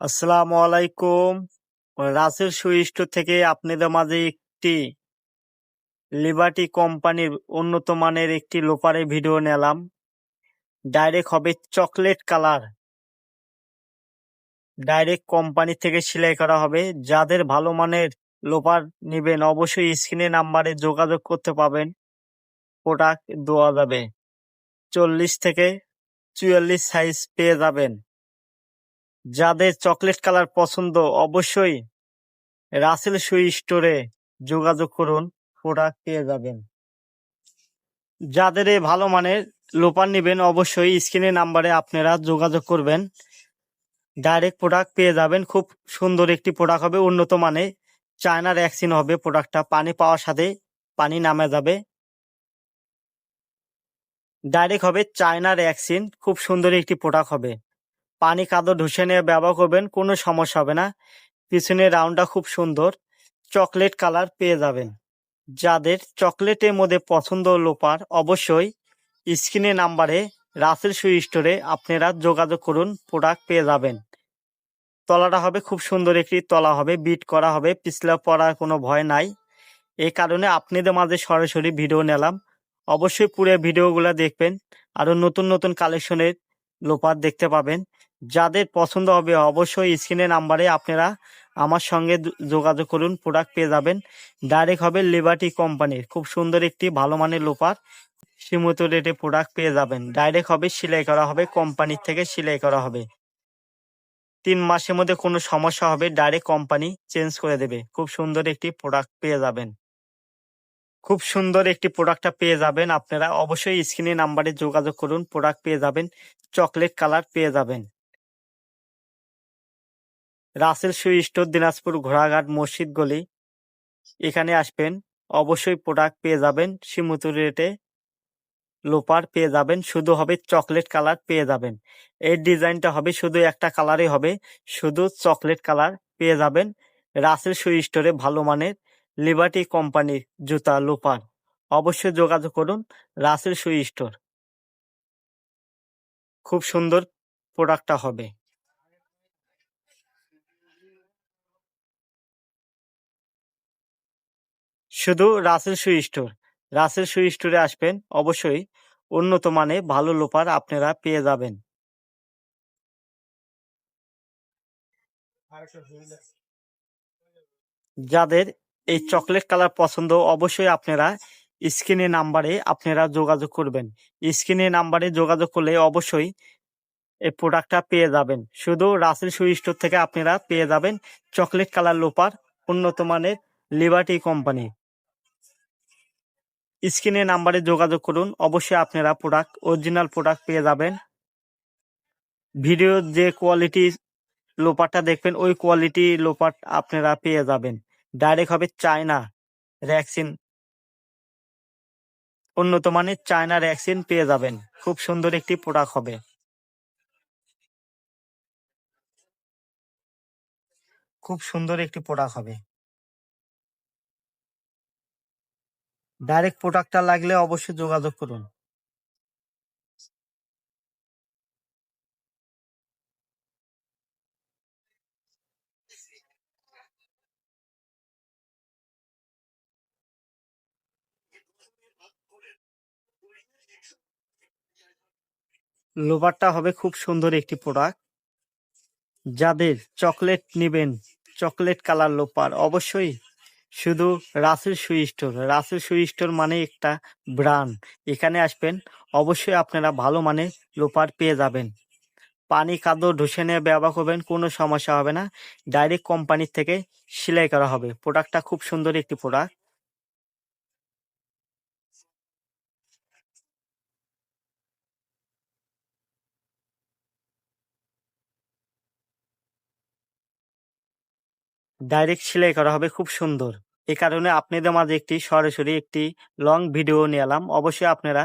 আসসালামু আলাইকুম। Rasel shoe store থেকে আপনাদের মাঝে একটি লিবার্টি কোম্পানির উন্নত মানের একটি লোপারের ভিডিও নিলাম। ডাইরেক্ট হবে চকলেট কালার, ডাইরেক্ট কোম্পানি থেকে সেলাই করা হবে। যাদের ভালো মানের লোপার নেবেন অবশ্যই স্ক্রিনে নাম্বারে যোগাযোগ করতে পাবেন, প্রোডাক্ট দেওয়া যাবে। 40 থেকে 44 সাইজ পেয়ে যাবেন। যাদের চকলেট কালার পছন্দ অবশ্যই রাসেল শু স্টোরে যোগাযোগ করুন, প্রোডাক্ট পেয়ে যাবেন। যাদের এই ভালো মানের লোপার নেবেন অবশ্যই স্ক্রিনে নাম্বারে আপনারা যোগাযোগ করবেন, ডাইরেক্ট প্রোডাক্ট পেয়ে যাবেন। খুব সুন্দর একটি প্রোডাক্ট হবে, উন্নত মানে চায়নার অ্যাক্সিন হবে। প্রোডাক্টটা পানি পাওয়ার সাথে পানি নামে যাবে, ডাইরেক্ট হবে চায়নার অ্যাক্সিন। খুব সুন্দর একটি প্রোডাক্ট হবে, পানি কাদো ঢুসে নিয়ে ব্যবহার করবেন, কোনো সমস্যা হবে না। পিছনের রাউন্ডটা খুব সুন্দর, চকলেট কালার পেয়ে যাবেন। যাদের চকলেটের মধ্যে পছন্দ লোপার অবশ্যই স্ক্রিনে নাম্বারে রাসেল শু স্টোরে আপনারা যোগাযোগ করুন, প্রোডাক্ট পেয়ে যাবেন। তলাটা হবে খুব সুন্দর একটি তলা হবে, বিট করা হবে, পিছলা পড়ার কোনো ভয় নাই। এই কারণে আপনাদের মাঝে সরাসরি ভিডিও নিলাম। অবশ্যই পুরো ভিডিওগুলো দেখবেন, আরো নতুন নতুন কালেকশনের লোপার দেখতে পাবেন। যাদের পছন্দ হবে অবশ্যই স্ক্রিনে নাম্বারে আপনারা আমার সঙ্গে যোগাযোগ করুন, প্রোডাক্ট পেয়ে যাবেন। ডাইরেক্ট হবে লিবার্টি কোম্পানির খুব সুন্দর একটি ভালো মানের লোপার, সীমিত রেটে প্রোডাক্ট পেয়ে যাবেন। ডাইরেক্ট হবে সেলাই করা হবে, কোম্পানির থেকে সেলাই করা হবে। 3 মাসের মধ্যে কোনো সমস্যা হবে ডাইরেক্ট কোম্পানি চেঞ্জ করে দেবে। খুব সুন্দর একটি প্রোডাক্ট পেয়ে যাবেন, খুব সুন্দর একটি প্রোডাক্টটা পেয়ে যাবেন। আপনারা অবশ্যই স্ক্রিনে নাম্বারে যোগাযোগ করুন, প্রোডাক্ট পেয়ে যাবেন। চকলেট কালার পেয়ে যাবেন। রাসেল শু স্টোর, দিনাজপুর ঘোড়াঘাট মসজিদ গলি, এখানে আসবেন অবশ্যই প্রোডাক্ট পেয়ে যাবেন। সীমিত রেটে লোপার পেয়ে যাবেন, শুধু হবে চকলেট কালার পেয়ে যাবেন। এই ডিজাইনটা হবে শুধু একটা কালারই হবে, শুধু চকলেট কালার পেয়ে যাবেন। রাসেল শু স্টোরে ভালো মানের লিবার্টি কোম্পানির জুতা লোপার অবশ্যই যোগাযোগ করুন, রাসেল শু স্টোর। খুব সুন্দর প্রোডাক্টটা হবে। শুধু রাসেল শু স্টোর, রাসেল শু স্টোরে আসবেন অবশ্যই উন্নত মানে ভালো লোপার আপনারা পেয়ে যাবেন। যাদের এই চকলেট কালার পছন্দ অবশ্যই আপনারা স্ক্রিনে নাম্বারে আপনারা যোগাযোগ করবেন। স্ক্রিনে নাম্বারে যোগাযোগ করলে অবশ্যই এই প্রোডাক্টটা পেয়ে যাবেন। শুধু রাসেল শু স্টোর থেকে আপনারা পেয়ে যাবেন চকলেট কালার লোপার, উন্নত মানের লিবার্টি কোম্পানি। স্ক্রিনে নাম্বারে যোগাযোগ করুন, অবশ্যই আপনারা প্রোডাক্ট অরিজিনাল প্রোডাক্ট পেয়ে যাবেন। ভিডিও যে কোয়ালিটি লোপারটা দেখবেন ওই কোয়ালিটি লোপার আপনারা পেয়ে যাবেন। ডাইরেক্ট হবে চায়না র্যাক্সিন, উন্নত মানের চায়না র্যাক্সিন পেয়ে যাবেন। খুব সুন্দর একটি প্রোডাক্ট হবে, খুব সুন্দর একটি প্রোডাক্ট হবে। ডাইরেক্ট প্রোডাক্টটা লাগলে অবশ্যই যোগাযোগ করুন। লোভারটা হবে খুব সুন্দর একটি প্রোডাক্ট। যাদের চকলেট নেবেন, চকলেট কালার লোপার অবশ্যই শুধু Rasel shoe store. Rasel shoe store মানে একটা ব্র্যান্ড, এখানে আসবেন অবশ্যই আপনারা ভালো মানে লোপার পেয়ে যাবেন। পানি কাদো ঢুসে নিয়ে ব্যবহার করবেন, কোনো সমস্যা হবে না। ডাইরেক্ট কোম্পানির থেকে সেলাই করা হবে। প্রোডাক্টটা খুব সুন্দর একটি প্রোডাক্ট। ডাইরেক্ট সেলাই করা হবে, খুব সুন্দর। এ কারণে আপনাদের মাঝে একটি সরাসরি একটি লং ভিডিও নিয়ে এলাম, অবশ্যই আপনারা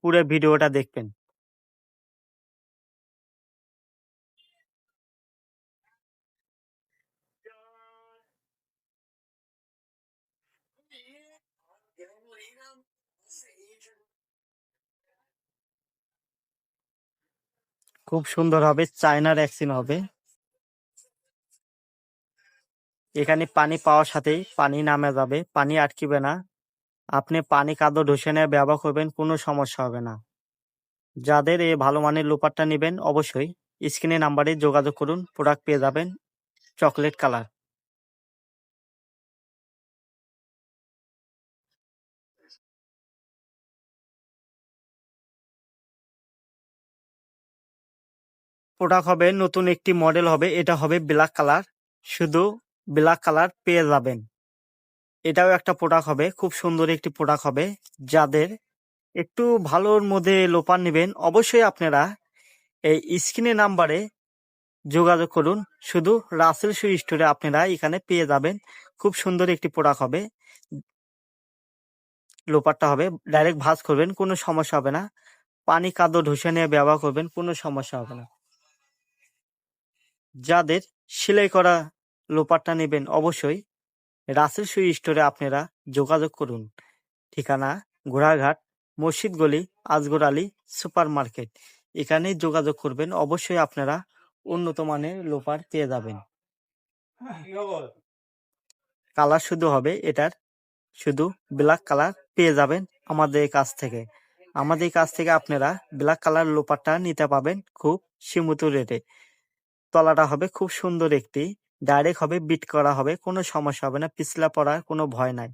পুরো ভিডিওটা দেখবেন। খুব সুন্দর হবে, চায়নার অ্যাক্সিন হবে। এখানে পানি পাওয়ার সাথেই পানি নামে যাবে, পানি আটকিবে না। আপনি পানি কাদো ঢুসে নিয়ে ব্যবহার করবেন, কোনো সমস্যা হবে না। যাদের এই ভালো মানের লোপারটা নেবেন অবশ্যই স্ক্রিনে নাম্বারে যোগাযোগ করুন, প্রোডাক্ট পেয়ে যাবেন চকলেট কালার। প্রোডাক্ট হবে নতুন একটি মডেল হবে, এটা হবে ব্ল্যাক কালার, শুধু ব্ল্যাক কালার পেয়ে যাবেন। এটাও একটা প্রোডাক্ট হবে, খুব সুন্দর একটি প্রোডাক্ট হবে। যাদের একটু ভালোর মধ্যে লোপার নেবেন অবশ্যই আপনারা এই স্ক্রিনে নাম্বারে যোগাযোগ করুন। শুধু রাসেল শু স্টোরে আপনারা এখানে পেয়ে যাবেন। খুব সুন্দর একটি প্রোডাক্ট হবে, লোপারটা হবে ডাইরেক্ট ভাঁজ করবেন, কোনো সমস্যা হবে না। পানি কাদো ঢুসে নিয়ে ব্যবহার করবেন, কোনো সমস্যা হবে না। যাদের সেলাই করা লোপারটা নেবেন অবশ্যই রাসেল শু স্টোরে আপনারা যোগাযোগ করুন। ঠিকানা ঘোড়াঘাট মসজিদ গলি আজগর আলী সুপার মার্কেট, এখানে যোগাযোগ করবেন। অবশ্যই আপনারা উন্নত মানের লোপার পেয়ে যাবেন। কালার শুধু হবে এটার, শুধু ব্ল্যাক কালার পেয়ে যাবেন আমাদের কাছ থেকে। আমাদের কাছ থেকে আপনারা ব্ল্যাক কালার লোপারটা নিতে পাবেন খুব সীমিত রেটে। তলাটা হবে খুব সুন্দর একটি, ডাইরেক্ট হবে, বিট করা হবে, কোনো সমস্যা হবে না, পিছলা পড়ার কোনো ভয় নাই।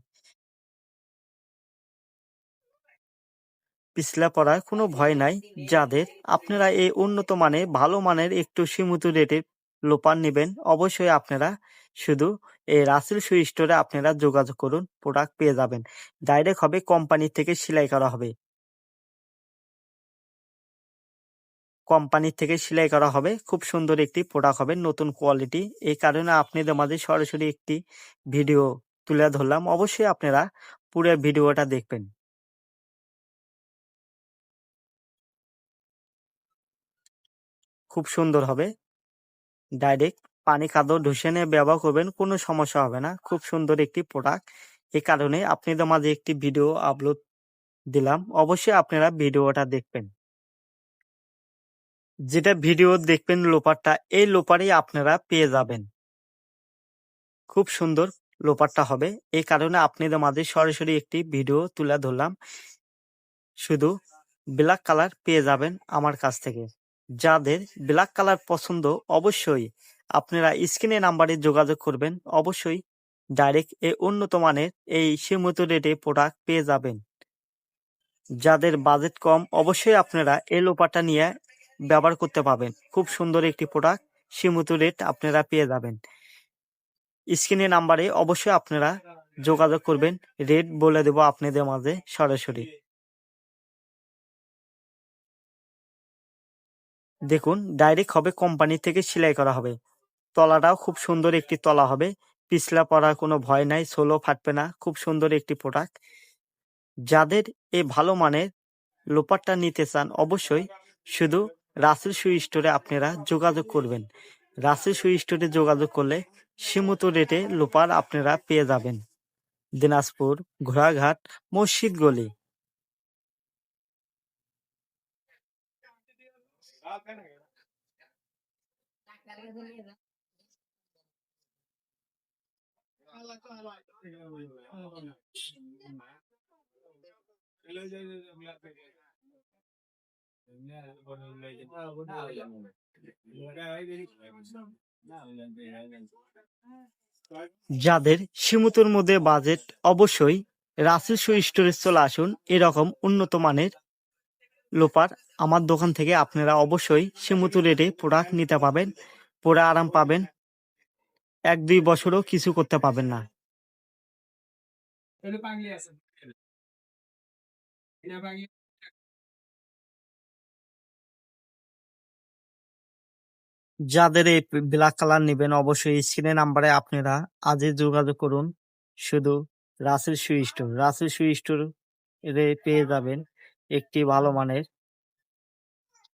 পিছলা পড়ার কোনো ভয় নাই। যাদের আপনারা এই উন্নত মানের ভালো মানের একটু সীমিত রেটের লোপার নেবেন অবশ্যই আপনারা শুধু এই রাসেল শু স্টোরে আপনারা যোগাযোগ করুন, প্রোডাক্ট পেয়ে যাবেন। ডাইরেক্ট হবে কোম্পানি থেকে সেলাই করা হবে, কোম্পানি থেকে সেলাই করা হবে। খুব সুন্দর একটি প্রোডাক্ট হবে, নতুন কোয়ালিটি। এই কারণে আপনাদের মাঝে সরাসরি একটি ভিডিও তুলে ধরলাম, অবশ্যই আপনারা পুরো ভিডিওটা দেখবেন। খুব সুন্দর হবে, ডাইরেক্ট পানি কাদো ঢুসে নিয়ে ব্যবহার করবেন, কোনো সমস্যা হবে না। খুব সুন্দর একটি প্রোডাক্ট, এই কারণে আপনাদের মাঝে একটি ভিডিও আপলোড দিলাম, অবশ্যই আপনারা ভিডিওটা দেখবেন। যেটা ভিডিও দেখবেন লোপারটা, এই লোপারই আপনারা পেয়ে যাবেন। খুব সুন্দর লোপারটা হবে, এই কারণে আপনাদের মাঝে সরাসরি একটি ভিডিও তুলে ধরলাম। শুধু ব্ল্যাক কালার পেয়ে যাবেন আমার কাছ থেকে। যাদের ব্ল্যাক কালার পছন্দ অবশ্যই আপনারা স্ক্রিনে নাম্বারে যোগাযোগ করবেন, অবশ্যই ডাইরেক্ট এই উন্নত মানের এই সীমিত রেটে প্রোডাক্ট পেয়ে যাবেন। যাদের বাজেট কম অবশ্যই আপনারা এই লোপারটা নিয়ে ব্যবহার করতে পাবেন। খুব সুন্দর একটি প্রোডাক্ট, সীমিত রেট আপনারা পেয়ে যাবেন। স্ক্রিনে নাম্বারে অবশ্যই আপনারা যোগাযোগ করবেন, রেট বলে দেব আপনাদের মাঝে সরাসরি। দেখুন ডাইরেক্ট হবে কোম্পানি থেকে সেলাই করা হবে, তলাটাও খুব সুন্দর একটি তলা হবে, পিছলা পড়ার কোনো ভয় নাই, সোলো ফাটবে না। খুব সুন্দর একটি প্রোডাক্ট। যাদের এই ভালো মানের লোপারটা নিতে চান অবশ্যই শুধু রাসেল শু স্টোরে আপনারা যোগাযোগ করবেন। রাসেল শু স্টোরে যোগাযোগ করলে সীমিত রেটে লোপার আপনারা পেয়ে যাবেন। দিনাজপুর ঘোড়াঘাট মসজিদ গলি। যাদের সীমিতর মধ্যে বাজেট অবশ্যই রাসেল শু স্টোরে চলে আসুন। এরকম উন্নত মানের লোপার আমার দোকান থেকে আপনারা অবশ্যই সীমিত রেটে প্রোডাক্ট নিতে পাবেন, পরে আরাম পাবেন, 1-2 বছরও কিছু করতে পাবেন না। যাদের এই ব্ল্যাক কালার নেবেন অবশ্যই স্ক্রিনে নাম্বারে আপনারা আজই যোগাযোগ করুন। শুধু Rasel shoe store, Rasel shoe store পেয়ে যাবেন একটি ভালো মানের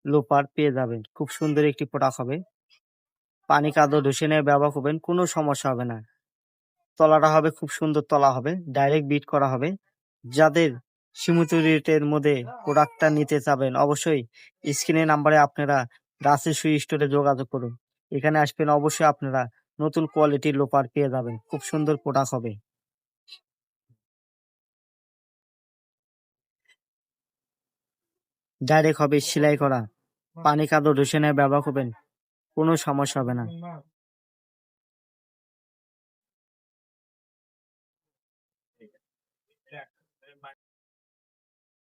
লোপার পেয়ে যাবেন। খুব সুন্দর একটি প্রোডাক্ট হবে, পানি কাদো ঢুসে নিয়ে ব্যবহার করবেন, কোনো সমস্যা হবে না। তলাটা হবে খুব সুন্দর তলা হবে, ডাইরেক্ট বিট করা হবে। যাদের সীমিত রেটের মধ্যে প্রোডাক্টটা নিতে চাবেন অবশ্যই স্ক্রিনে নাম্বারে আপনারা রাসেল শু স্টোরে যোগাযোগ করুন। এখানে আসবেন অবশ্যই আপনারা নতুন কোয়ালিটির লোপার পেয়ে যাবেন, খুব সুন্দর প্রোডাক্ট হবে। ডাইরেক্ট হবে সেলাই করা, পানি কাদো ধসে নিয়ে ব্যবহার করবেন, কোনো সমস্যা হবে না।